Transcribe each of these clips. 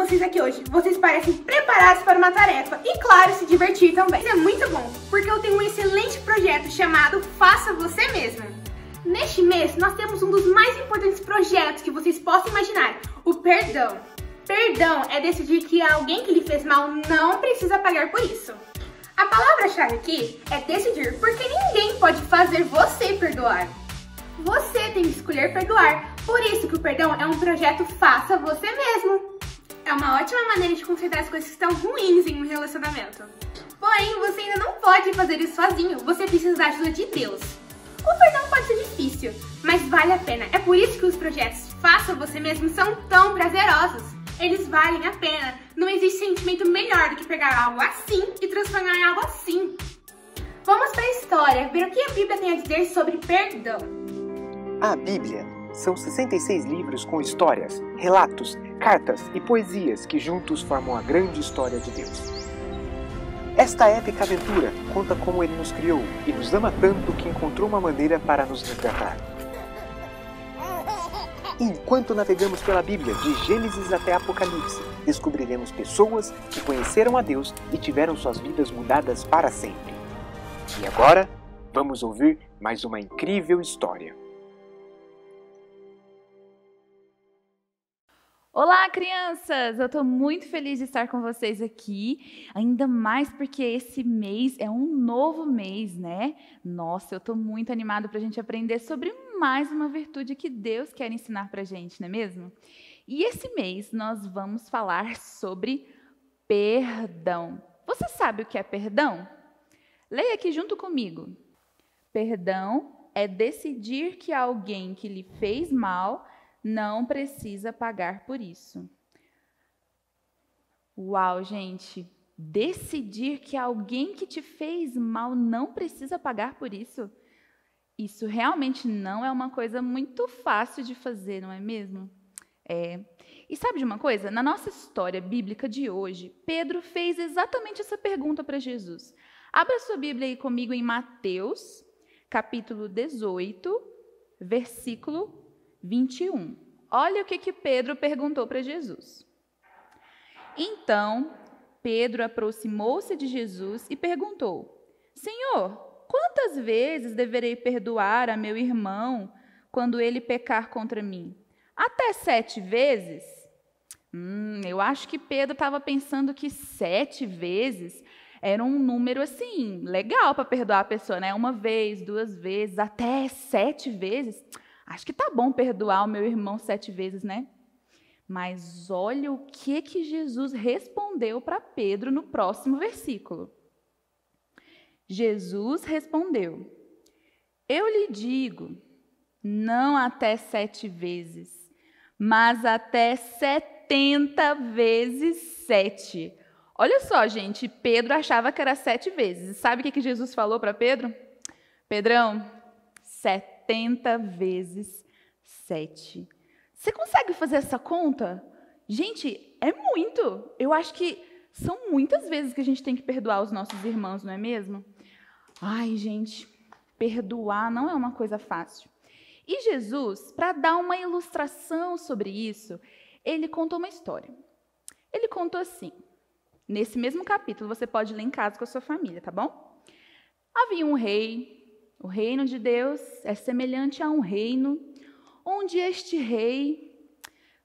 vocês aqui hoje. Vocês parecem preparados para uma tarefa e, claro, se divertir também. Isso é muito bom, porque eu tenho um excelente projeto chamado Faça Você Mesmo. Neste mês, nós temos um dos mais importantes projetos que vocês possam imaginar, o perdão. Perdão é decidir que alguém que lhe fez mal não precisa pagar por isso. A palavra-chave aqui é decidir, porque ninguém pode fazer você perdoar. Você tem que escolher perdoar. Por isso que o perdão é um projeto Faça Você Mesmo. É uma ótima maneira de consertar as coisas que estão ruins em um relacionamento. Porém, você ainda não pode fazer isso sozinho. Você precisa da ajuda de Deus. O perdão pode ser difícil, mas vale a pena. É por isso que os projetos Faça Você Mesmo são tão prazerosos. Eles valem a pena. Não existe sentimento melhor do que pegar algo assim e transformar em algo assim. Vamos para a história, ver o que a Bíblia tem a dizer sobre perdão. A Bíblia são 66 livros com histórias, relatos, cartas e poesias que juntos formam a grande história de Deus. Esta épica aventura conta como Ele nos criou e nos ama tanto que encontrou uma maneira para nos resgatar. Enquanto navegamos pela Bíblia, de Gênesis até Apocalipse, descobriremos pessoas que conheceram a Deus e tiveram suas vidas mudadas para sempre. E agora, vamos ouvir mais uma incrível história. Olá, crianças! Eu estou muito feliz de estar com vocês aqui, ainda mais porque esse mês é um novo mês, né? Nossa, eu estou muito animada para a gente aprender sobre mais uma virtude que Deus quer ensinar para a gente, não é mesmo? E esse mês nós vamos falar sobre perdão. Você sabe o que é perdão? Leia aqui junto comigo. Perdão é decidir que alguém que lhe fez mal não precisa pagar por isso. Uau, gente! Decidir que alguém que te fez mal não precisa pagar por isso? Isso realmente não é uma coisa muito fácil de fazer, não é mesmo? E sabe de uma coisa? Na nossa história bíblica de hoje, Pedro fez exatamente essa pergunta para Jesus. Abra sua Bíblia aí comigo em Mateus, capítulo 18, versículo 21. Olha o que Pedro perguntou para Jesus. Então, Pedro aproximou-se de Jesus e perguntou: Senhor, quantas vezes deverei perdoar a meu irmão quando ele pecar contra mim? Até 7 vezes? Eu acho que Pedro estava pensando que 7 vezes era um número assim, legal para perdoar a pessoa, né? 1 vez, 2 vezes, até 7 vezes. Acho que tá bom perdoar o meu irmão 7 vezes, né? Mas olha o que Jesus respondeu para Pedro no próximo versículo. Jesus respondeu: Eu lhe digo, não até 7 vezes, mas até 70 vezes 7. Olha só, gente, Pedro achava que era 7 vezes. Sabe o que Jesus falou para Pedro? Pedrão, 70 vezes 7. Você consegue fazer essa conta? Gente, é muito. Eu acho que são muitas vezes que a gente tem que perdoar os nossos irmãos, não é mesmo? Ai, gente, perdoar não é uma coisa fácil. E Jesus, para dar uma ilustração sobre isso, ele contou uma história. Ele contou assim, nesse mesmo capítulo, você pode ler em casa com a sua família, tá bom? Havia um rei. O reino de Deus é semelhante a um reino onde este rei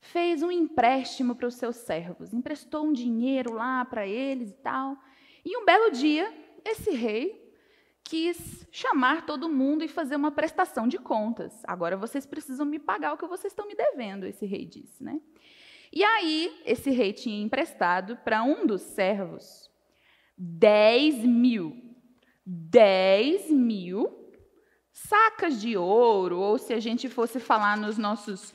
fez um empréstimo para os seus servos, emprestou um dinheiro lá para eles e tal. E um belo dia, esse rei quis chamar todo mundo e fazer uma prestação de contas. Agora vocês precisam me pagar o que vocês estão me devendo, esse rei disse, né? E aí, esse rei tinha emprestado para um dos servos 10 mil sacas de ouro, ou se a gente fosse falar nos nossos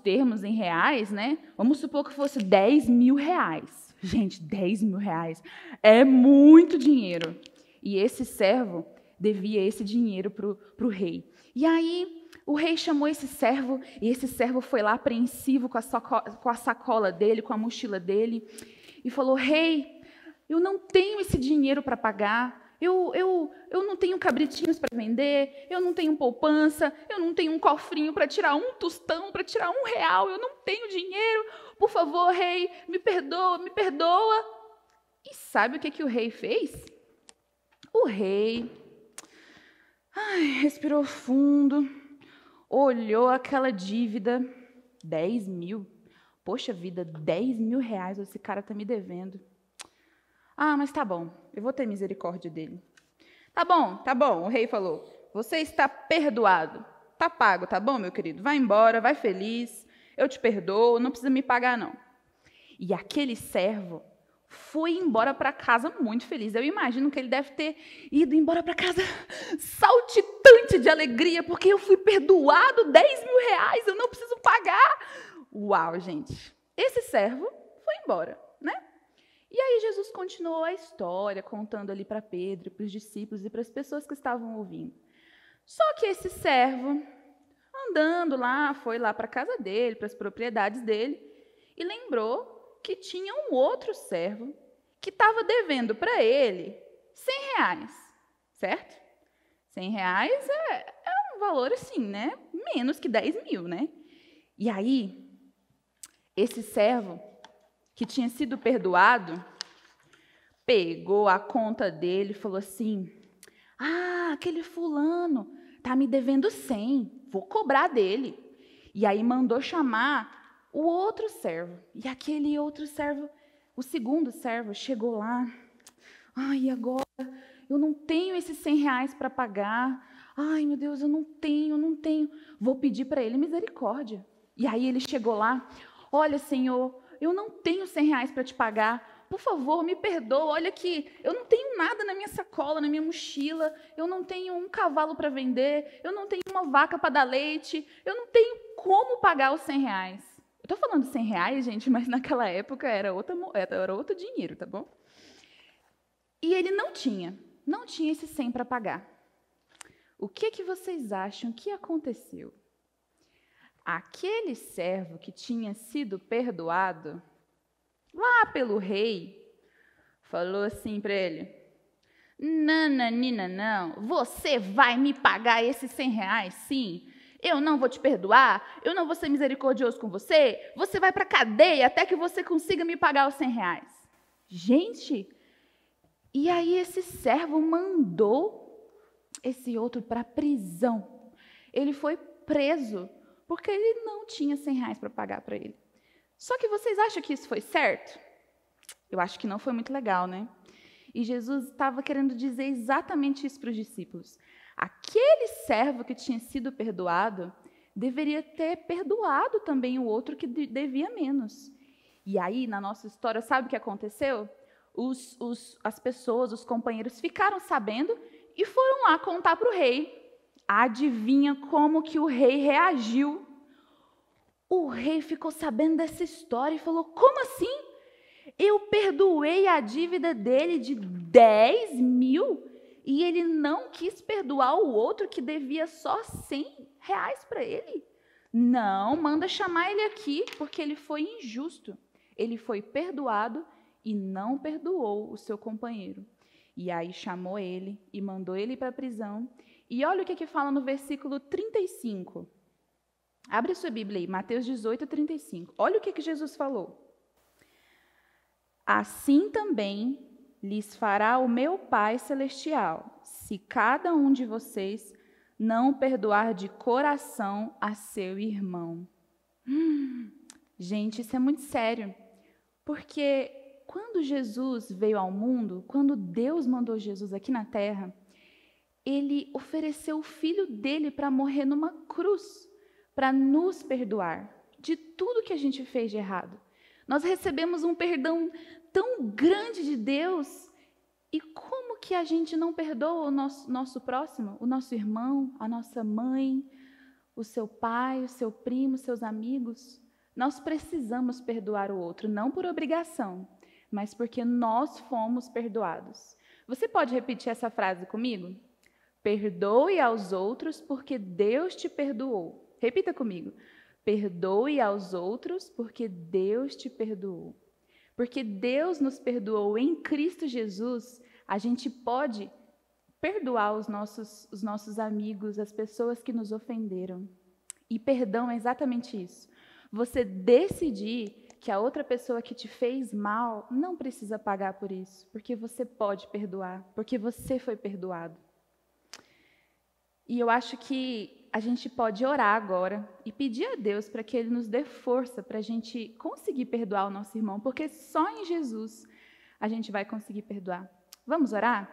termos em reais, né? Vamos supor que fosse 10 mil reais. Gente, 10 mil reais é muito dinheiro. E esse servo devia esse dinheiro para o rei. E aí, o rei chamou esse servo, e esse servo foi lá apreensivo com a sacola dele, com a mochila dele, e falou: Rei, eu não tenho esse dinheiro para pagar. Eu não tenho cabritinhos para vender, eu não tenho poupança, eu não tenho um cofrinho para tirar um tostão, para tirar R$1, eu não tenho dinheiro. Por favor, rei, me perdoa, me perdoa. E sabe o que o rei fez? O rei respirou fundo, olhou aquela dívida, 10 mil. Poxa vida, 10 mil reais esse cara está me devendo. Mas tá bom, eu vou ter misericórdia dele. Tá bom, o rei falou. Você está perdoado. Tá pago, tá bom, meu querido? Vai embora, vai feliz. Eu te perdoo, não precisa me pagar, não. E aquele servo foi embora para casa muito feliz. Eu imagino que ele deve ter ido embora para casa saltitante de alegria, porque eu fui perdoado, 10 mil reais, eu não preciso pagar. Uau, gente. Esse servo foi embora, né? E aí Jesus continuou a história, contando ali para Pedro, para os discípulos e para as pessoas que estavam ouvindo. Só que esse servo, andando lá, foi lá para a casa dele, para as propriedades dele, e lembrou que tinha um outro servo que estava devendo para ele 100 reais, certo? 100 reais é um valor assim, né? Menos que 10 mil, né? E aí, esse servo que tinha sido perdoado, pegou a conta dele e falou assim, aquele fulano tá me devendo 100, vou cobrar dele. E aí mandou chamar o outro servo. E aquele outro servo, o segundo servo, chegou lá. E agora? Eu não tenho esses 100 reais para pagar. Ai, meu Deus, eu não tenho. Vou pedir para ele misericórdia. E aí ele chegou lá. Olha, Senhor, eu não tenho 100 reais para te pagar. Por favor, me perdoa. Olha aqui, eu não tenho nada na minha sacola, na minha mochila. Eu não tenho um cavalo para vender. Eu não tenho uma vaca para dar leite. Eu não tenho como pagar os 100 reais. Eu estou falando 100 reais, gente, mas naquela época era outro dinheiro, tá bom? E ele não tinha esse 100 para pagar. O que vocês acham que aconteceu? Aquele servo que tinha sido perdoado, lá pelo rei, falou assim para ele, nananina, não, você vai me pagar esses 100 reais, sim. Eu não vou te perdoar, eu não vou ser misericordioso com você, você vai para a cadeia até que você consiga me pagar os 100 reais. Gente, e aí esse servo mandou esse outro para a prisão. Ele foi preso, porque ele não tinha 100 reais para pagar para ele. Só que vocês acham que isso foi certo? Eu acho que não foi muito legal, né? E Jesus estava querendo dizer exatamente isso para os discípulos. Aquele servo que tinha sido perdoado deveria ter perdoado também o outro que devia menos. E aí, na nossa história, sabe o que aconteceu? As pessoas, os companheiros, ficaram sabendo e foram lá contar para o rei. Adivinha como que o rei reagiu? O rei ficou sabendo dessa história e falou, como assim? Eu perdoei a dívida dele de 10 mil? E ele não quis perdoar o outro que devia só 100 reais para ele? Não, manda chamar ele aqui, porque ele foi injusto. Ele foi perdoado e não perdoou o seu companheiro. E aí chamou ele e mandou ele para a prisão. E olha o que fala no versículo 35. Abre sua Bíblia aí, Mateus 18, 35. Olha o que Jesus falou. Assim também lhes fará o meu Pai Celestial, se cada um de vocês não perdoar de coração a seu irmão. Gente, isso é muito sério, porque quando Jesus veio ao mundo, quando Deus mandou Jesus aqui na Terra, ele ofereceu o Filho dele para morrer numa cruz, para nos perdoar de tudo que a gente fez de errado. Nós recebemos um perdão tão grande de Deus. E como que a gente não perdoa o nosso próximo, o nosso irmão, a nossa mãe, o seu pai, o seu primo, seus amigos? Nós precisamos perdoar o outro, não por obrigação, mas porque nós fomos perdoados. Você pode repetir essa frase comigo? Perdoe aos outros porque Deus te perdoou. Repita comigo. Perdoe aos outros porque Deus te perdoou. Porque Deus nos perdoou em Cristo Jesus, a gente pode perdoar os nossos amigos, as pessoas que nos ofenderam. E perdão é exatamente isso. Você decidir que a outra pessoa que te fez mal não precisa pagar por isso, porque você pode perdoar, porque você foi perdoado. E eu acho que a gente pode orar agora e pedir a Deus para que Ele nos dê força para a gente conseguir perdoar o nosso irmão, porque só em Jesus a gente vai conseguir perdoar. Vamos orar?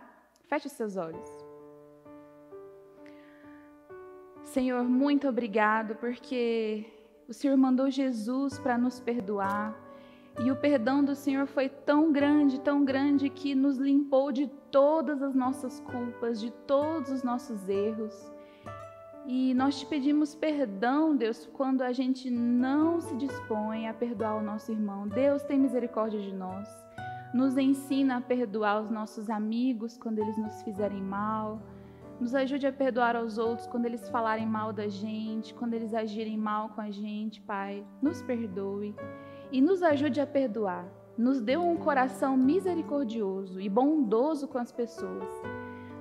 Feche os seus olhos. Senhor, muito obrigado, porque o Senhor mandou Jesus para nos perdoar. E o perdão do Senhor foi tão grande que nos limpou de todas as nossas culpas, de todos os nossos erros. E nós te pedimos perdão, Deus, quando a gente não se dispõe a perdoar o nosso irmão. Deus, tem misericórdia de nós. Nos ensina a perdoar os nossos amigos quando eles nos fizerem mal. Nos ajude a perdoar aos outros quando eles falarem mal da gente, quando eles agirem mal com a gente, Pai. Nos perdoe e nos ajude a perdoar. Nos dê um coração misericordioso e bondoso com as pessoas.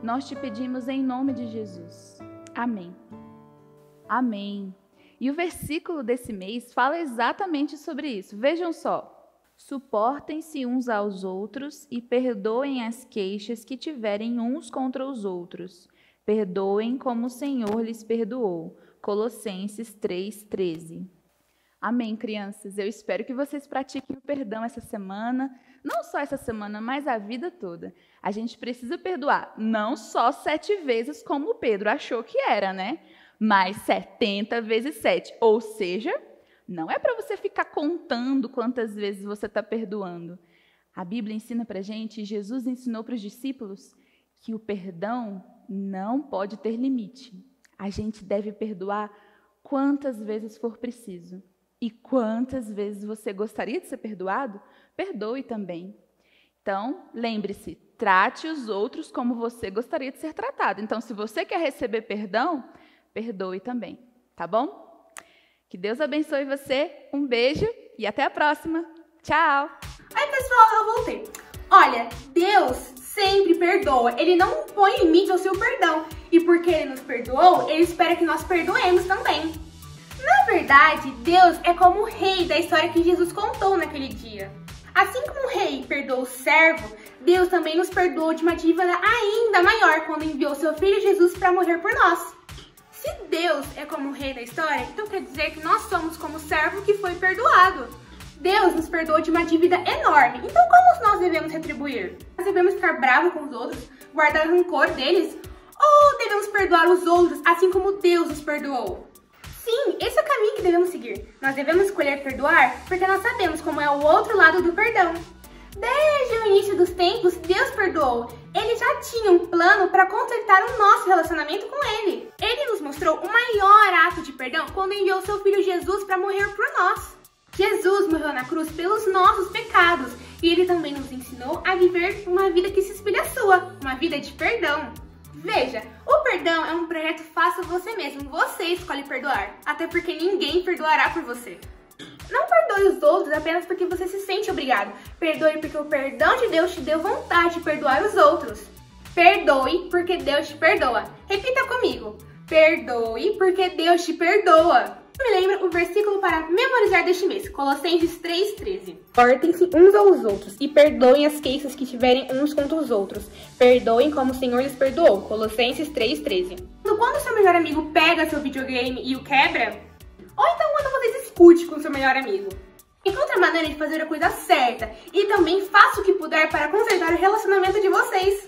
Nós te pedimos em nome de Jesus. Amém. Amém. E o versículo desse mês fala exatamente sobre isso. Vejam só. Suportem-se uns aos outros e perdoem as queixas que tiverem uns contra os outros. Perdoem como o Senhor lhes perdoou. Colossenses 3:13. Amém, crianças. Eu espero que vocês pratiquem o perdão essa semana. Não só essa semana, mas a vida toda. A gente precisa perdoar não só 7 vezes, como o Pedro achou que era, né? Mas 70 vezes 7. Ou seja, não é para você ficar contando quantas vezes você está perdoando. A Bíblia ensina para a gente, Jesus ensinou para os discípulos, que o perdão não pode ter limite. A gente deve perdoar quantas vezes for preciso. E quantas vezes você gostaria de ser perdoado, perdoe também. Então, lembre-se, trate os outros como você gostaria de ser tratado. Então, se você quer receber perdão, perdoe também, tá bom? Que Deus abençoe você, um beijo e até a próxima. Tchau! Oi, pessoal, eu voltei. Olha, Deus sempre perdoa, Ele não põe limite ao seu perdão. E porque Ele nos perdoou, Ele espera que nós perdoemos também. Na verdade, Deus é como o rei da história que Jesus contou naquele dia. Assim como o rei perdoou o servo, Deus também nos perdoou de uma dívida ainda maior quando enviou seu filho Jesus para morrer por nós. Se Deus é como o rei da história, então quer dizer que nós somos como o servo que foi perdoado. Deus nos perdoou de uma dívida enorme, então como nós devemos retribuir? Nós devemos ficar bravos com os outros, guardar rancor deles? Ou devemos perdoar os outros assim como Deus nos perdoou? Sim, esse é o caminho que devemos seguir. Nós devemos escolher perdoar porque nós sabemos como é o outro lado do perdão. Desde o início dos tempos, Deus perdoou. Ele já tinha um plano para consertar o nosso relacionamento com Ele. Ele nos mostrou o maior ato de perdão quando enviou seu Filho Jesus para morrer por nós. Jesus morreu na cruz pelos nossos pecados e Ele também nos ensinou a viver uma vida que se espelha à sua, uma vida de perdão. Veja, o perdão é um projeto faça você mesmo, você escolhe perdoar, até porque ninguém perdoará por você. Não perdoe os outros apenas porque você se sente obrigado, perdoe porque o perdão de Deus te deu vontade de perdoar os outros. Perdoe porque Deus te perdoa. Repita comigo, perdoe porque Deus te perdoa. Me lembra o versículo para memorizar deste mês, Colossenses 3:13. Portem-se uns aos outros e perdoem as queixas que tiverem uns contra os outros. Perdoem como o Senhor lhes perdoou, Colossenses 3:13. Quando o seu melhor amigo pega seu videogame e o quebra, ou então quando você discute com o seu melhor amigo, encontre a maneira de fazer a coisa certa e também faça o que puder para consertar o relacionamento de vocês.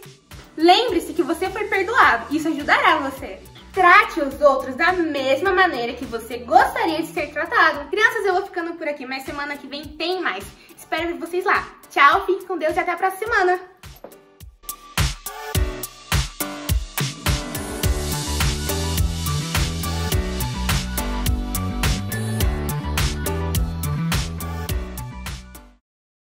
Lembre-se que você foi perdoado, isso ajudará você. Trate os outros da mesma maneira que você gostaria de ser tratado. Crianças, eu vou ficando por aqui, mas semana que vem tem mais. Espero ver vocês lá. Tchau, fique com Deus e até a próxima semana.